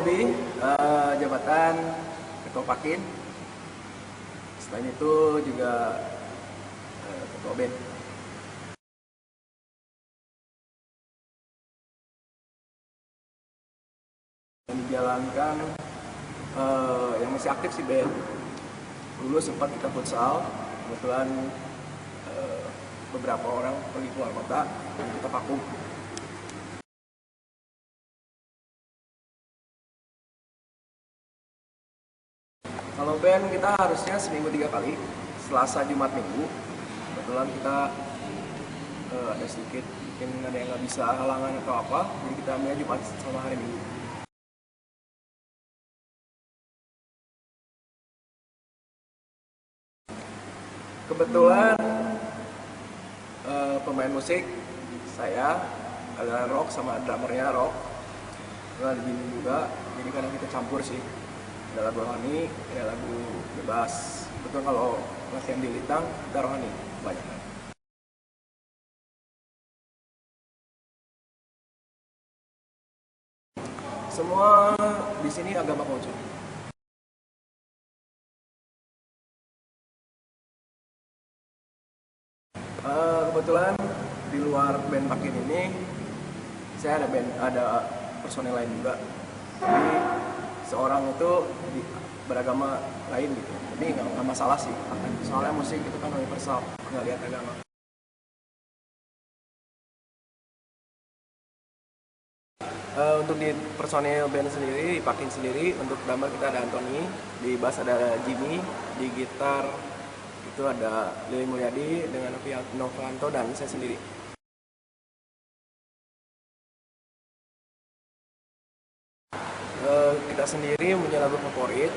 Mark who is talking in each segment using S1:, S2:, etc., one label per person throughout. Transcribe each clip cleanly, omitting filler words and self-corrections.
S1: hobi jabatan ketua Pakin. Selain itu juga ketua band. Yang dijalankan yang masih aktif sih band. Dulu sempat kita futsal, kebetulan beberapa orang pergi keluar kota, kita vakum. Kalau band kita harusnya seminggu 3 kali, Selasa, Jumat, Minggu. Kebetulan kita ada sedikit, mungkin ada yang nggak bisa halangan atau apa, jadi kita ambil Jumat sama hari Minggu. Kebetulan pemain musik saya adalah rock sama drummernya rock. Ada Jimmy juga, jadi kadang kita campur sih. Ada lagu rohani, ada lagu bebas. Betul kalau latihan di Litang, kita rohani banyak. Semua di sini agama Konghucu. Kebetulan di luar band Pakin ini, saya ada personel lain juga. Jadi seorang itu beragama lain gitu, tapi nggak masalah sih. Soalnya musik itu kan universal, nggak lihat agama. Untuk di personil band sendiri, di Pakin sendiri, untuk drummer kita ada Anthony, di bass ada Jimmy, di gitar itu ada Lili Mulyadi dengan Novanto dan saya sendiri. Kita sendiri punya lagu favorit.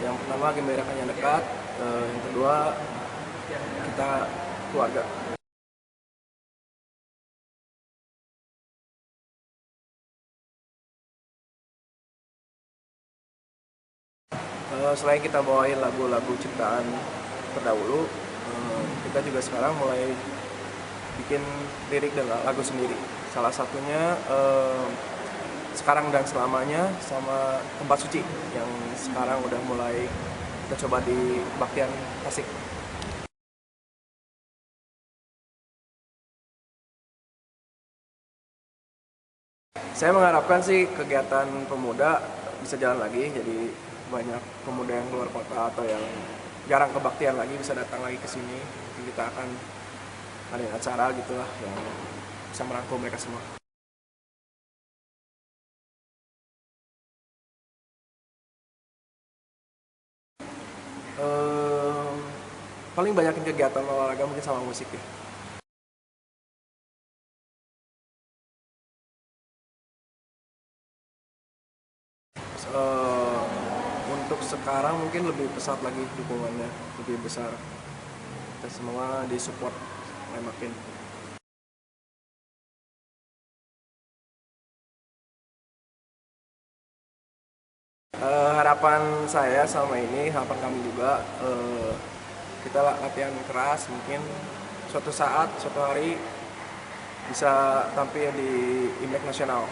S1: Yang pertama Gembirakan Yang Dekat, yang kedua Kita Keluarga. Selain kita bawain lagu-lagu ciptaan terdahulu, kita juga sekarang mulai bikin lirik dan lagu sendiri. Salah satunya Sekarang dan Selamanya sama Tempat Suci yang sekarang udah mulai kita coba di Baktian Tasik. Saya mengharapkan sih kegiatan pemuda bisa jalan lagi, jadi banyak pemuda yang keluar kota atau yang jarang kebaktian lagi bisa datang lagi ke sini. Kita akan ada acara gitulah yang bisa merangkul mereka semua. Paling banyakin kegiatan olahraga mungkin sama musik ya. Untuk sekarang mungkin lebih pesat lagi dukungannya, lebih besar. Kita semua disupport oleh Makin. Harapan saya sama ini, harapan kami juga, kita latihan keras, mungkin suatu saat, suatu hari bisa tampil di Imlek Nasional.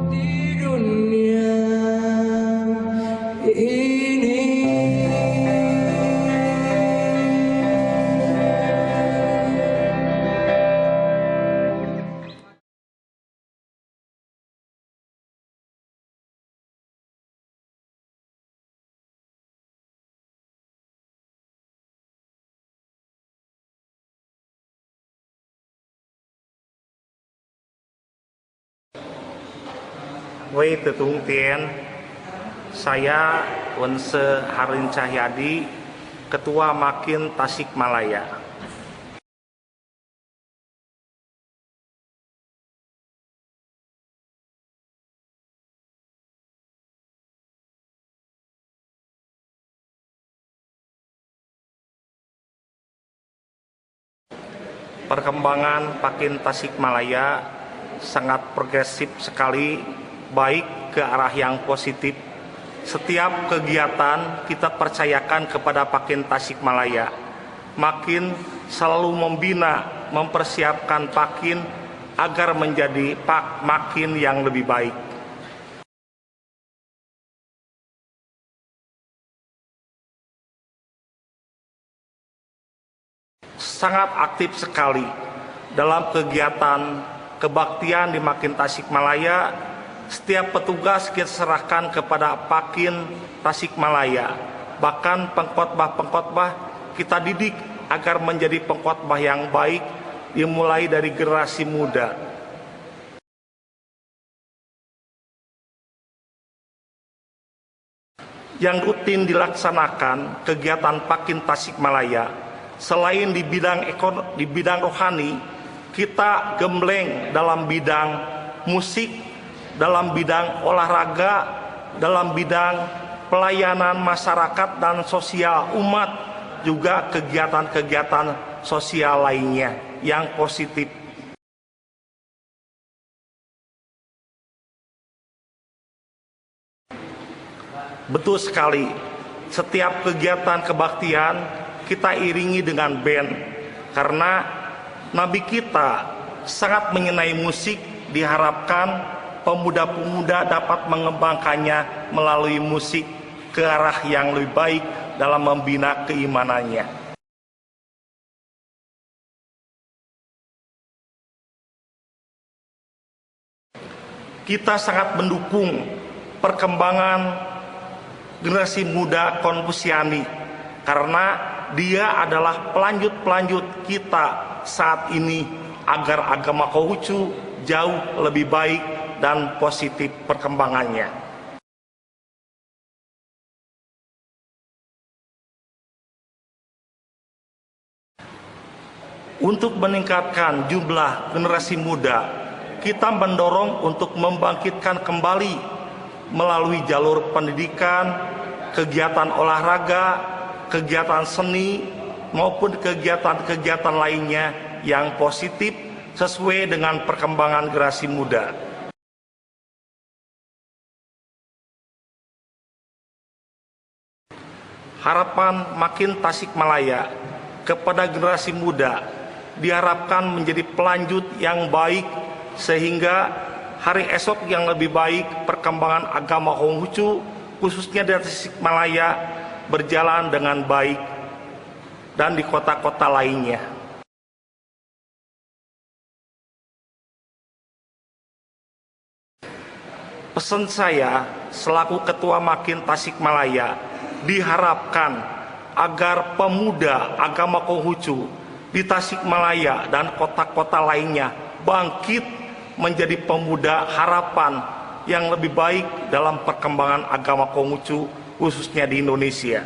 S2: di dunia ini.
S3: Wei Tetung Tien, saya Wense Harin Cahyadi, Ketua Makin Tasikmalaya. Perkembangan Makin Tasikmalaya sangat progresif sekali, baik ke arah yang positif. Setiap kegiatan kita percayakan kepada Makin Tasikmalaya. Makin selalu membina, mempersiapkan Makin agar menjadi Makin yang lebih baik. Sangat aktif sekali dalam kegiatan kebaktian di Makin Tasikmalaya. Setiap petugas kita serahkan kepada Makin Tasikmalaya. Bahkan pengkhotbah-pengkhotbah kita didik agar menjadi pengkhotbah yang baik, dimulai dari generasi muda. Yang rutin dilaksanakan kegiatan Makin Tasikmalaya, selain di bidang rohani, kita gembleng dalam bidang musik, dalam bidang olahraga, dalam bidang pelayanan masyarakat dan sosial umat, juga kegiatan-kegiatan sosial lainnya yang positif. Betul sekali, setiap kegiatan kebaktian kita iringi dengan band, karena Nabi kita sangat menyenangi musik. Diharapkan pemuda-pemuda dapat mengembangkannya melalui musik ke arah yang lebih baik dalam membina keimanannya. Kita sangat mendukung perkembangan generasi muda Konfusiani, karena dia adalah pelanjut-pelanjut kita saat ini agar agama Konghucu jauh lebih baik dan positif perkembangannya. Untuk meningkatkan jumlah generasi muda, kita mendorong untuk membangkitkan kembali melalui jalur pendidikan, kegiatan olahraga, kegiatan seni, maupun kegiatan-kegiatan lainnya yang positif sesuai dengan perkembangan generasi muda. Harapan Makin Tasikmalaya kepada generasi muda diharapkan menjadi pelanjut yang baik, sehingga hari esok yang lebih baik perkembangan agama Konghucu khususnya di Tasikmalaya berjalan dengan baik dan di kota-kota lainnya. Pesan saya selaku Ketua Makin Tasikmalaya, diharapkan agar pemuda agama Konghucu di Tasikmalaya dan kota-kota lainnya bangkit menjadi pemuda harapan yang lebih baik dalam perkembangan agama Konghucu khususnya di Indonesia.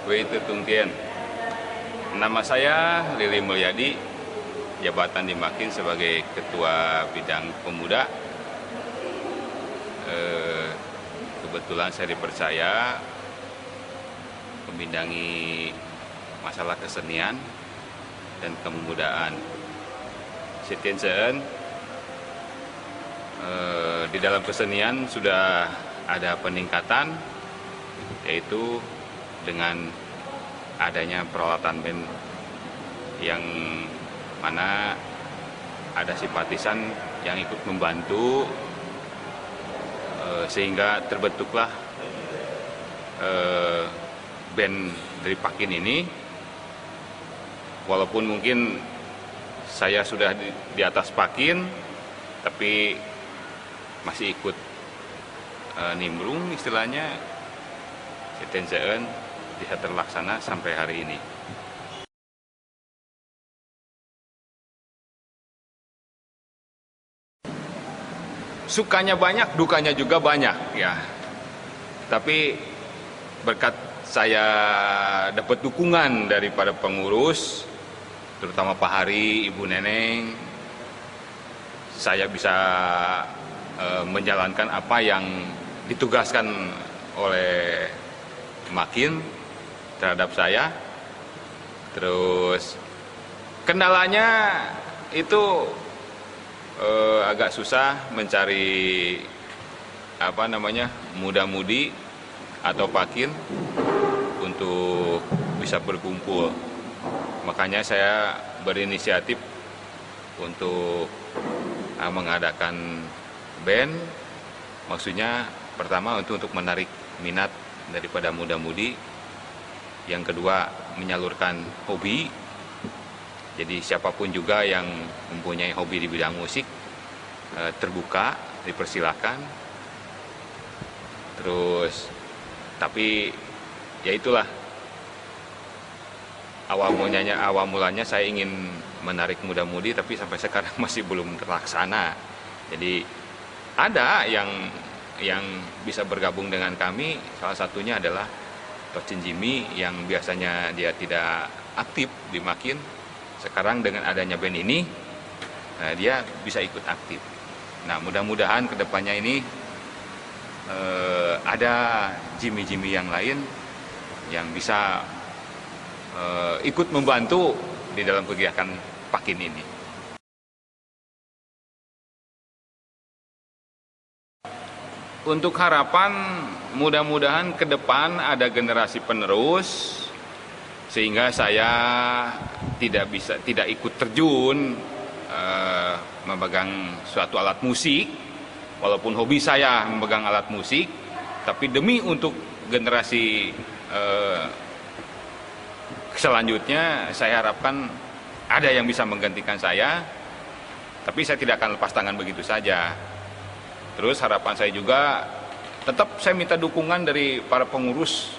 S4: Wei Tutung Tien. Nama saya Lili Mulyadi, jabatan di Makin sebagai Ketua Bidang Pemuda. Kebetulan saya dipercaya membidangi masalah kesenian dan kemudaan. Setiensen, di dalam kesenian sudah ada peningkatan, yaitu dengan adanya peralatan band yang mana ada simpatisan yang ikut membantu, sehingga terbentuklah band dari Pakin ini. Walaupun mungkin saya sudah di atas Pakin, tapi masih ikut nimbrung istilahnya. Setiensen bisa terlaksana sampai hari ini. Sukanya banyak, dukanya juga banyak ya. Tapi berkat saya dapat dukungan daripada pengurus, terutama Pak Hari, Ibu Neneng, saya bisa menjalankan apa yang ditugaskan oleh Makin terhadap saya. Terus kendalanya itu agak susah mencari muda-mudi atau Pakin untuk bisa berkumpul. Makanya saya berinisiatif untuk mengadakan band. Maksudnya pertama untuk menarik minat daripada muda-mudi, yang kedua menyalurkan hobi. Jadi siapapun juga yang mempunyai hobi di bidang musik terbuka, dipersilakan. Terus tapi ya itulah awal mulanya saya ingin menarik muda-mudi, tapi sampai sekarang masih belum terlaksana. Jadi ada yang bisa bergabung dengan kami, salah satunya adalah Tocin Jimmy yang biasanya dia tidak aktif di Makin. Sekarang dengan adanya band ini, dia bisa ikut aktif. Nah, mudah-mudahan kedepannya ini ada Jimmy-Jimmy yang lain yang bisa ikut membantu di dalam kegiatan Pakin ini. Untuk harapan, mudah-mudahan ke depan ada generasi penerus, sehingga saya tidak ikut terjun memegang suatu alat musik. Walaupun hobi saya memegang alat musik, tapi demi untuk generasi selanjutnya, saya harapkan ada yang bisa menggantikan saya. Tapi saya tidak akan lepas tangan begitu saja. Terus harapan saya juga, tetap saya minta dukungan dari para pengurus,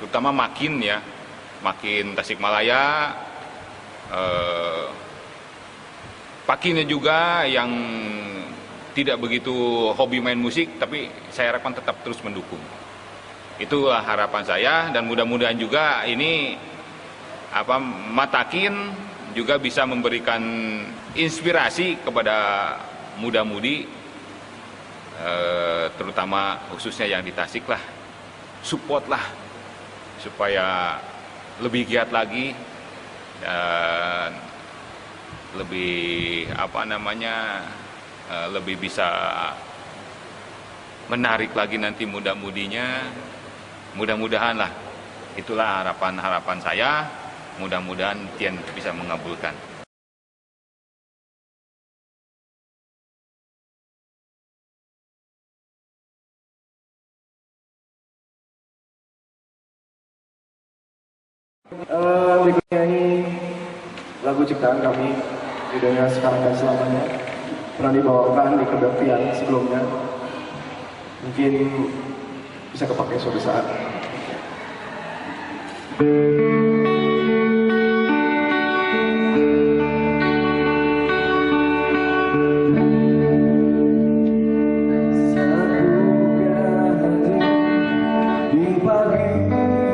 S4: terutama Makin ya, Makin Tasikmalaya, Pakinnya juga yang tidak begitu hobi main musik, tapi saya harapkan tetap terus mendukung. Itulah harapan saya, dan mudah-mudahan juga ini Matakin juga bisa memberikan inspirasi kepada muda-mudi, terutama khususnya yang di Tasik lah, support lah supaya lebih giat lagi dan lebih lebih bisa menarik lagi nanti muda-mudinya. Mudah-mudahan lah, itulah harapan saya. Mudah-mudahan Tien bisa mengabulkan.
S1: Berikutnya ini lagu ciptaan kami, judulnya Sekarang dan Selamanya, pernah dibawakan di kebaktian sebelumnya, mungkin bisa kepakai suatu saat. Di pagi hari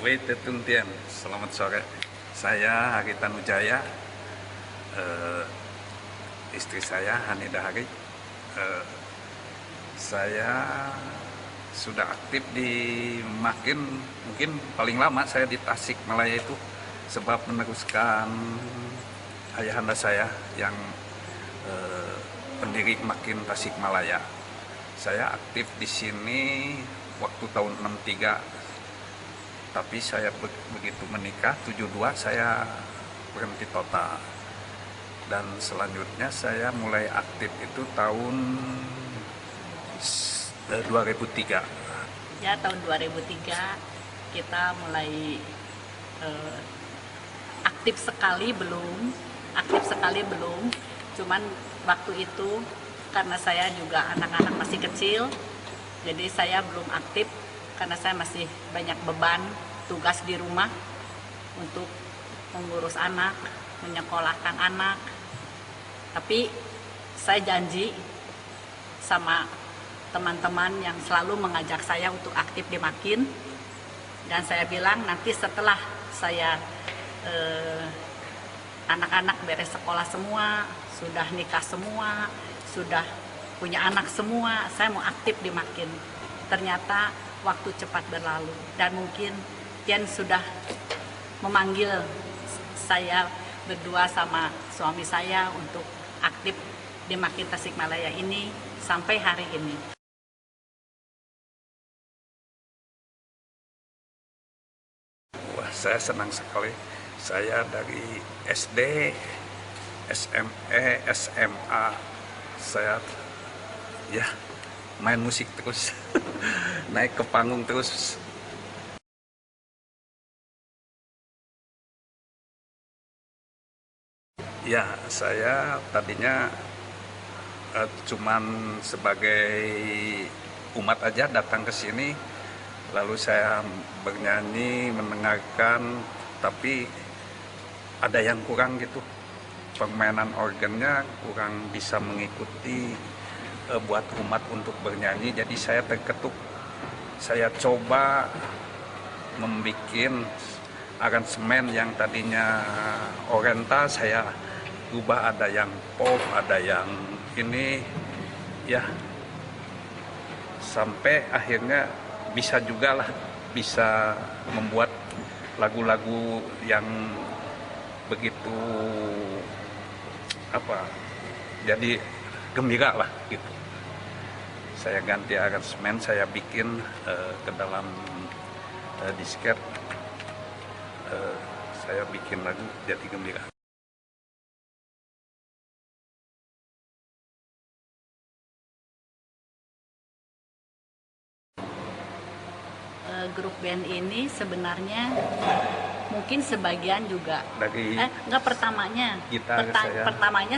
S5: Wei Tetuntian, selamat sore. Saya Haritan Wijaya, istri saya Hanida Hari. Saya sudah aktif di Makin, mungkin paling lama saya di Tasikmalaya itu sebab meneruskan ayahanda saya yang pendiri Makin Tasikmalaya. Saya aktif di sini waktu tahun 63. Tapi saya begitu menikah 72 saya berhenti total, dan selanjutnya saya mulai aktif itu tahun 2003.
S6: Ya, tahun 2003 kita mulai aktif sekali belum, cuman waktu itu karena saya juga anak-anak masih kecil, jadi saya belum aktif karena saya masih banyak beban tugas di rumah untuk mengurus anak, menyekolahkan anak. Tapi saya janji sama teman-teman yang selalu mengajak saya untuk aktif di Makin, dan saya bilang nanti setelah saya anak-anak beres sekolah semua, sudah nikah semua, sudah punya anak semua, saya mau aktif di Makin. Ternyata waktu cepat berlalu, dan mungkin Tian sudah memanggil saya berdua sama suami saya untuk aktif di Makin Tasikmalaya ini sampai hari ini.
S5: Wah, saya senang sekali. Saya dari SD, SMA, saya ya main musik terus, naik ke panggung terus. Ya, saya tadinya cuman sebagai umat aja datang ke sini, lalu saya bernyanyi, mendengarkan, tapi ada yang kurang gitu. Permainan organnya kurang bisa mengikuti buat umat untuk bernyanyi, jadi saya terketuk. Saya coba membuat aransemen yang tadinya oriental, saya ubah, ada yang pop, ada yang ini, ya, sampai akhirnya bisa juga lah, bisa membuat lagu-lagu yang begitu jadi gembira lah gitu. Saya ganti aransemen, saya bikin ke dalam disket, saya bikin lagu jadi gembira.
S6: Grup band ini sebenarnya mungkin sebagian juga
S5: dari
S6: pertamanya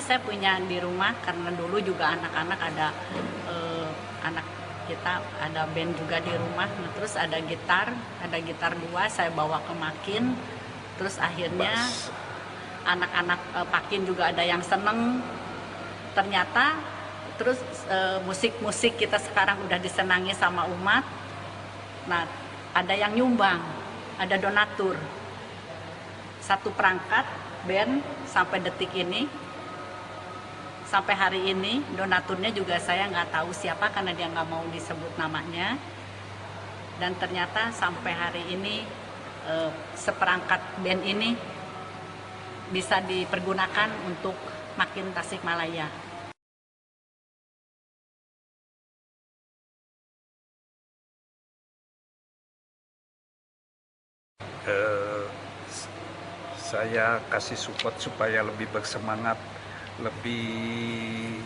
S6: saya punya di rumah, karena dulu juga anak-anak ada anak kita ada band juga di rumah. Nah, terus ada gitar 2 saya bawa ke Makin, terus akhirnya anak-anak Makin juga ada yang seneng. Ternyata terus musik-musik kita sekarang udah disenangi sama umat. Nah, ada yang nyumbang, ada donatur. 1 perangkat band sampai detik ini, sampai hari ini, donaturnya juga saya nggak tahu siapa karena dia nggak mau disebut namanya. Dan ternyata sampai hari ini seperangkat band ini bisa dipergunakan untuk Makin Tasikmalaya.
S5: Saya kasih support supaya lebih bersemangat, lebih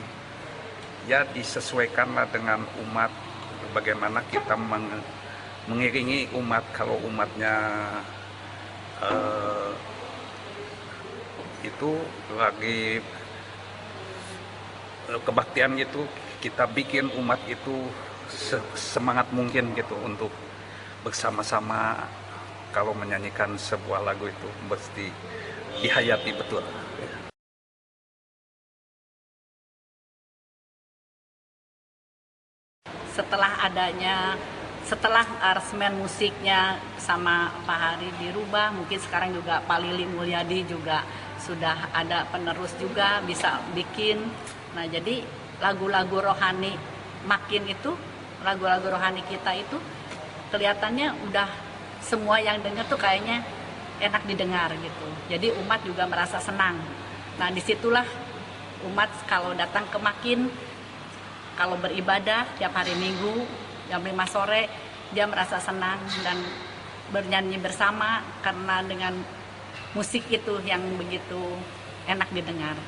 S5: ya disesuaikanlah dengan umat, bagaimana kita mengiringi umat. Kalau umatnya itu lagi kebaktian gitu, kita bikin umat itu semangat mungkin gitu untuk bersama-sama. Kalau menyanyikan sebuah lagu itu mesti dihayati betul.
S6: Setelah adanya setelah aransemen musiknya sama Pak Hari dirubah, mungkin sekarang juga Pak Lili Mulyadi juga sudah ada penerus juga bisa bikin. Nah jadi lagu-lagu rohani makin itu, lagu-lagu rohani kita itu kelihatannya udah semua yang dengar tuh kayaknya enak didengar gitu. Jadi umat juga merasa senang. Nah disitulah umat kalau datang ke Makin, kalau beribadah tiap hari Minggu jam 5 sore, dia merasa senang dan bernyanyi bersama karena dengan musik itu yang begitu enak didengar.